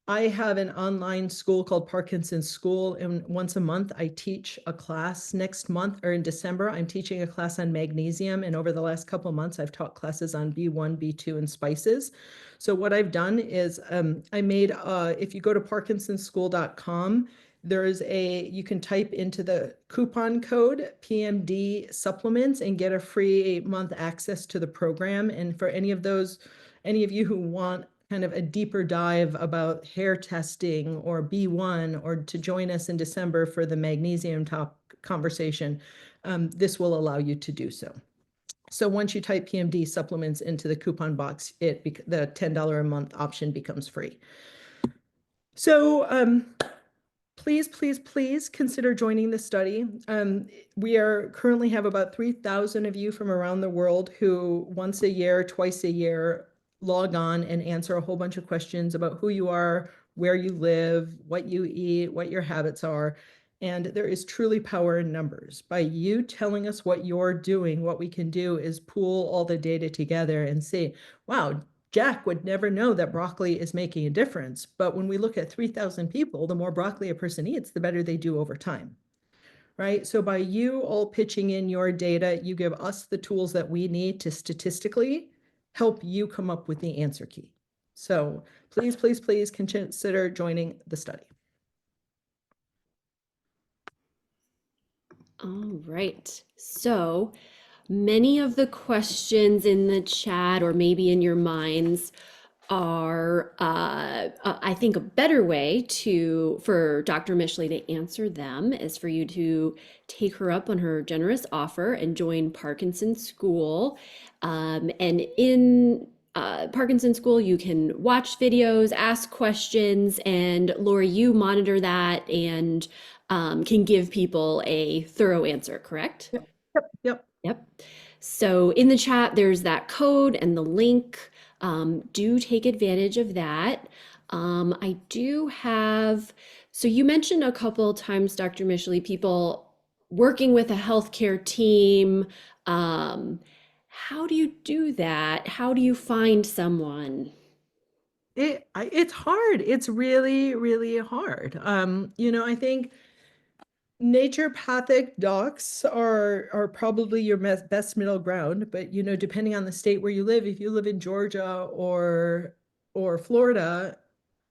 I have an online school called Parkinson School, and once a month I teach a class. Next month, or in December, I'm teaching a class on magnesium, and over the last couple of months I've taught classes on B1, B2, and spices. So what I've done is I made, if you go to parkinsonschool.com, you can type into the coupon code PMD supplements and get a free 8-month access to the program. And for any of you who want kind of a deeper dive about hair testing or B1, or to join us in December for the magnesium top conversation, this will allow you to do so. So once you type PMD supplements into the coupon box, the $10 a month option becomes free. So please, please, please consider joining the study. We currently have about 3,000 of you from around the world who once a year, twice a year, log on and answer a whole bunch of questions about who you are, where you live, what you eat, what your habits are. And there is truly power in numbers. By you telling us what you're doing, what we can do is pool all the data together and say, wow, Jack would never know that broccoli is making a difference. But when we look at 3,000 people, the more broccoli a person eats, the better they do over time, right? So by you all pitching in your data, you give us the tools that we need to statistically help you come up with the answer key. So please, please, please consider joining the study. All right. So many of the questions in the chat or maybe in your minds are, I think a better way for Dr. Mischley to answer them is for you to take her up on her generous offer and join Parkinson School. And in Parkinson School, you can watch videos, ask questions, and Laurie, you monitor that and can give people a thorough answer, correct? Yep, yep, yep. Yep. So in the chat, there's that code and the link. Do take advantage of that. I do have, so you mentioned a couple times, Dr. Mischley, people working with a healthcare team. How do you do that? How do you find someone? It's hard. It's really, really hard. I think naturopathic docs are probably your best middle ground, but depending on the state where you live, if you live in Georgia or Florida,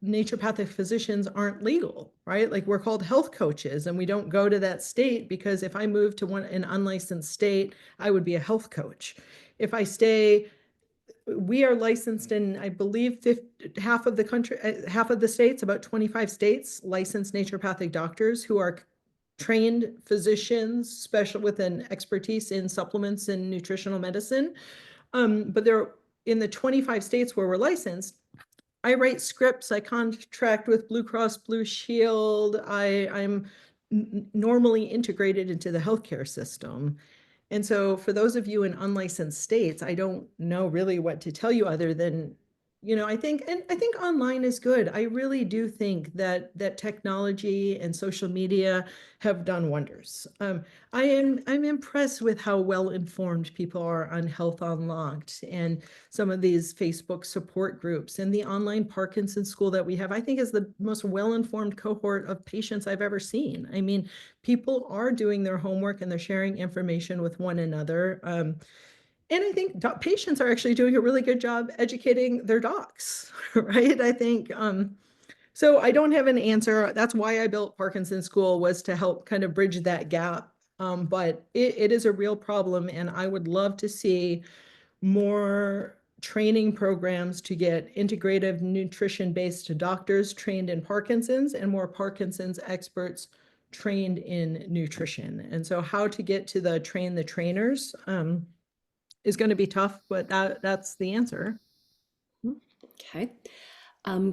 naturopathic physicians aren't legal, right? Like we're called health coaches, and we don't go to that state because if I moved to an unlicensed state, I would be a health coach. If I stay We are licensed in, I believe, half of the country, half of the states, about 25 states, licensed naturopathic doctors who are trained physicians, special with an expertise in supplements and nutritional medicine. But in the 25 states where we're licensed, I write scripts, I contract with Blue Cross Blue Shield, I'm normally integrated into the healthcare system. And so for those of you in unlicensed states, I don't know really what to tell you other than, I think online is good. I really do think that technology and social media have done wonders. I'm impressed with how well informed people are on Health Unlocked and some of these Facebook support groups, and the online Parkinson School that we have, I think is the most well-informed cohort of patients I've ever seen. I mean, people are doing their homework and they're sharing information with one another. And I think patients are actually doing a really good job educating their docs, right? I think, so I don't have an answer. That's why I built Parkinson School, was to help kind of bridge that gap. But it is a real problem, and I would love to see more training programs to get integrative nutrition-based doctors trained in Parkinson's and more Parkinson's experts trained in nutrition. And so how to get to the train the trainers is going to be tough, but that's the answer. Okay.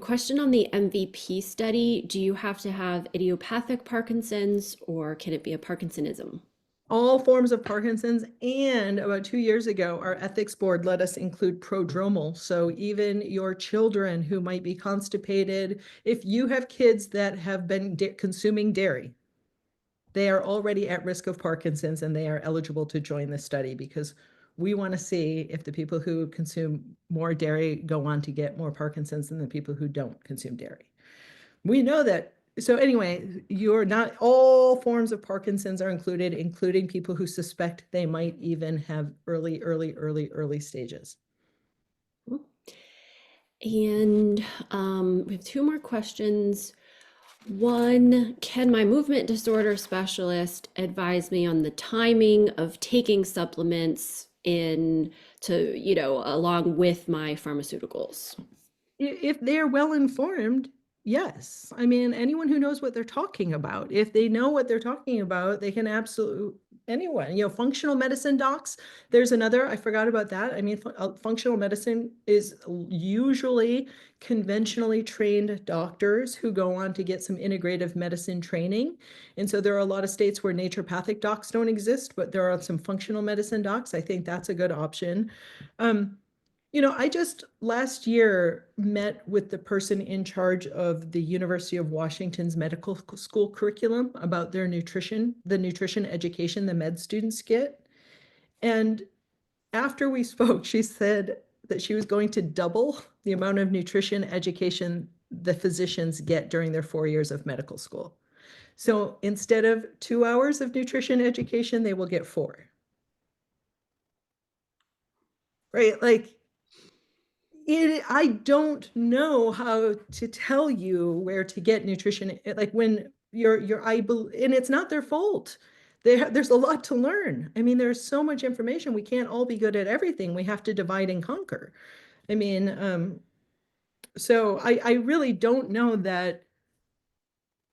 Question on the MVP study. Do you have to have idiopathic Parkinson's or can it be a Parkinsonism? All forms of Parkinson's, and about 2 years ago, our ethics board let us include prodromal. So even your children who might be constipated, if you have kids that have been consuming dairy, they are already at risk of Parkinson's and they are eligible to join the study, because we want to see if the people who consume more dairy go on to get more Parkinson's than the people who don't consume dairy. We know that. So anyway, not all forms of Parkinson's are included, including people who suspect they might even have early stages. And we have two more questions. One, can my movement disorder specialist advise me on the timing of taking supplements along with my pharmaceuticals? if they're well informed, yes. I mean, anyone who knows what they're talking about, if they know what they're talking about, they can absolutely, anyone, functional medicine docs. There's another, I forgot about that. I mean, functional medicine is usually conventionally trained doctors who go on to get some integrative medicine training. And so there are a lot of states where naturopathic docs don't exist, but there are some functional medicine docs. I think that's a good option. Um, I just last year met with the person in charge of the University of Washington's medical school curriculum about their nutrition, the nutrition education the med students get. And after we spoke, she said that she was going to double the amount of nutrition education the physicians get during their 4 years of medical school. So instead of 2 hours of nutrition education, they will get 4. Right? Like, I don't know how to tell you where to get nutrition. Like when and it's not their fault. There's a lot to learn. I mean, there's so much information. We can't all be good at everything. We have to divide and conquer. I mean, so I really don't know that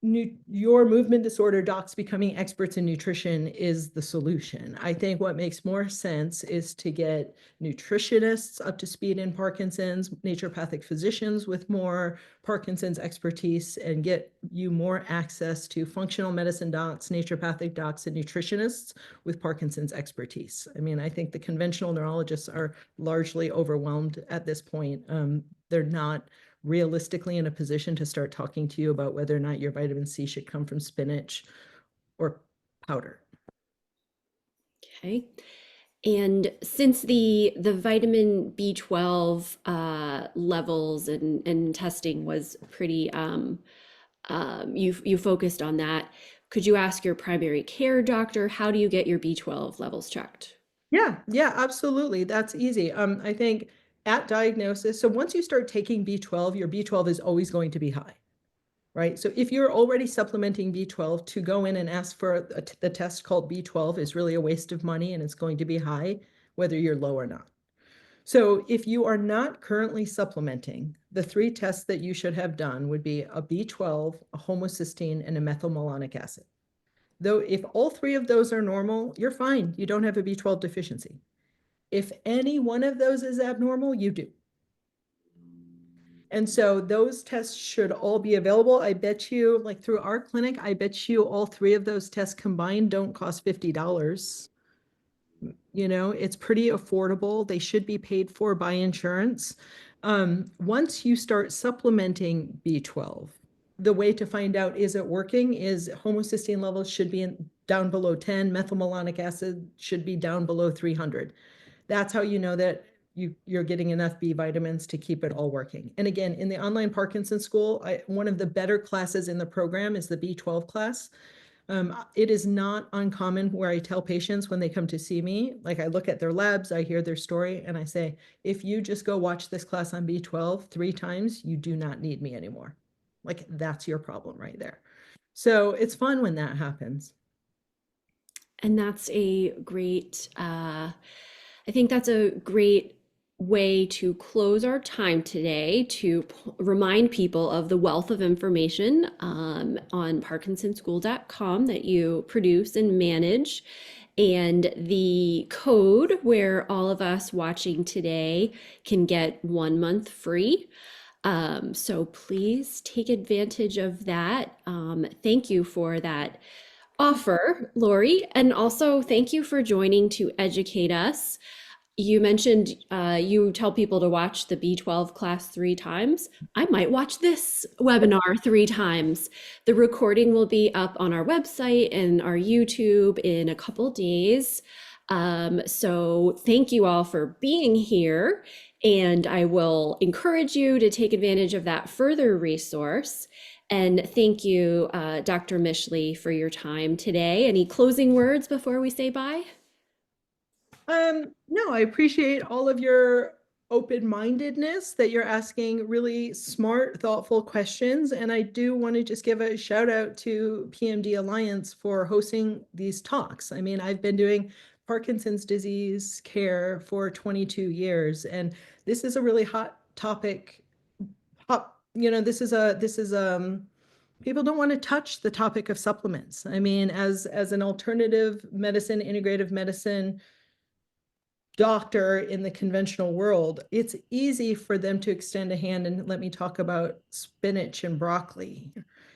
your movement disorder docs becoming experts in nutrition is the solution. I think what makes more sense is to get nutritionists up to speed in Parkinson's, naturopathic physicians with more Parkinson's expertise, and get you more access to functional medicine docs, naturopathic docs, and nutritionists with Parkinson's expertise. I mean, I think the conventional neurologists are largely overwhelmed at this point. They're not realistically in a position to start talking to you about whether or not your vitamin C should come from spinach or powder. Okay. And since the vitamin B12 levels and testing was pretty you focused on that, could you ask your primary care doctor, how do you get your B12 levels checked? Yeah, absolutely. That's easy. I think at diagnosis, so once you start taking B12, your B12 is always going to be high, right? So if you're already supplementing B12, to go in and ask for the test called B12 is really a waste of money, and it's going to be high, whether you're low or not. So if you are not currently supplementing, the 3 tests that you should have done would be a B12, a homocysteine, and a methylmalonic acid. Though if all 3 of those are normal, you're fine. You don't have a B12 deficiency. If any one of those is abnormal, you do. And so those tests should all be available. I bet you, like through our clinic, I bet you all 3 of those tests combined don't cost $50. It's pretty affordable. They should be paid for by insurance. Once you start supplementing B12, the way to find out is it working is homocysteine levels should be down below 10, methylmalonic acid should be down below 300. That's how you know that you're getting enough B vitamins to keep it all working. And again, in the online Parkinson School, one of the better classes in the program is the B12 class. It is not uncommon where I tell patients when they come to see me, like I look at their labs, I hear their story, and I say, if you just go watch this class on B12 3 times, you do not need me anymore. Like that's your problem right there. So it's fun when that happens. And I think that's a great way to close our time today to remind people of the wealth of information on parkinsonschool.com that you produce and manage, and the code where all of us watching today can get 1 month free. So please take advantage of that. Thank you for that offer, Laurie, and also thank you for joining to educate us. You mentioned you tell people to watch the B12 class 3 times. I might watch this webinar 3 times. The recording will be up on our website and our YouTube in a couple days. So thank you all for being here, and I will encourage you to take advantage of that further resource. And thank you, Dr. Mischley, for your time today. Any closing words before we say bye? No, I appreciate all of your open-mindedness, that you're asking really smart, thoughtful questions. And I do want to just give a shout out to PMD Alliance for hosting these talks. I mean, I've been doing Parkinson's disease care for 22 years, and this is a really hot topic people don't want to touch the topic of supplements. I mean, as an alternative medicine, integrative medicine doctor in the conventional world, it's easy for them to extend a hand and let me talk about spinach and broccoli.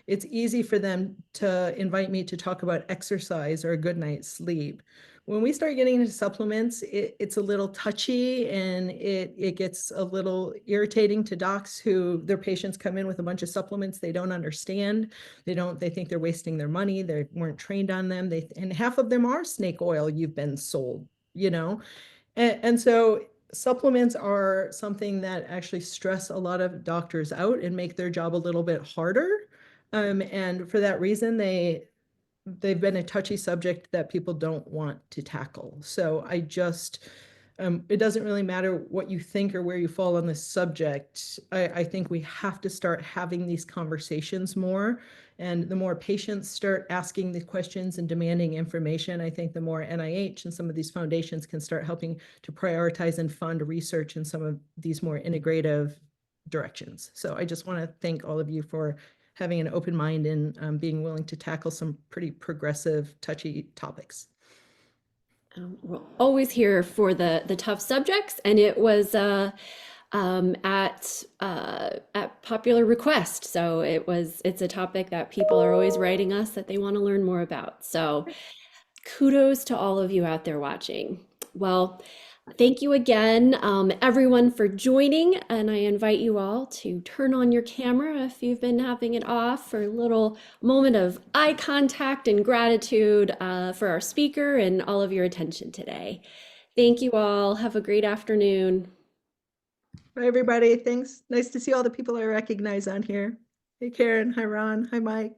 It's easy for them to invite me to talk about exercise or a good night's sleep. When we start getting into supplements, it's a little touchy, and it gets a little irritating to docs who their patients come in with a bunch of supplements they don't understand. They think they're wasting their money. They weren't trained on them. And half of them are snake oil you've been sold, you know? And so supplements are something that actually stress a lot of doctors out and make their job a little bit harder. And for that reason, they've been a touchy subject that people don't want to tackle. So it doesn't really matter what you think or where you fall on this subject. I think we have to start having these conversations more. And the more patients start asking the questions and demanding information, I think the more NIH and some of these foundations can start helping to prioritize and fund research in some of these more integrative directions. So I just want to thank all of you for having an open mind and being willing to tackle some pretty progressive, touchy topics. We're always here for the tough subjects, and it was at popular request. So it's a topic that people are always writing us that they want to learn more about. So kudos to all of you out there watching. Well, thank you again, everyone, for joining. And I invite you all to turn on your camera if you've been having it off, for a little moment of eye contact and gratitude for our speaker and all of your attention today. Thank you all. Have a great afternoon. Bye, everybody. Thanks. Nice to see all the people I recognize on here. Hey, Karen. Hi, Ron. Hi, Mike.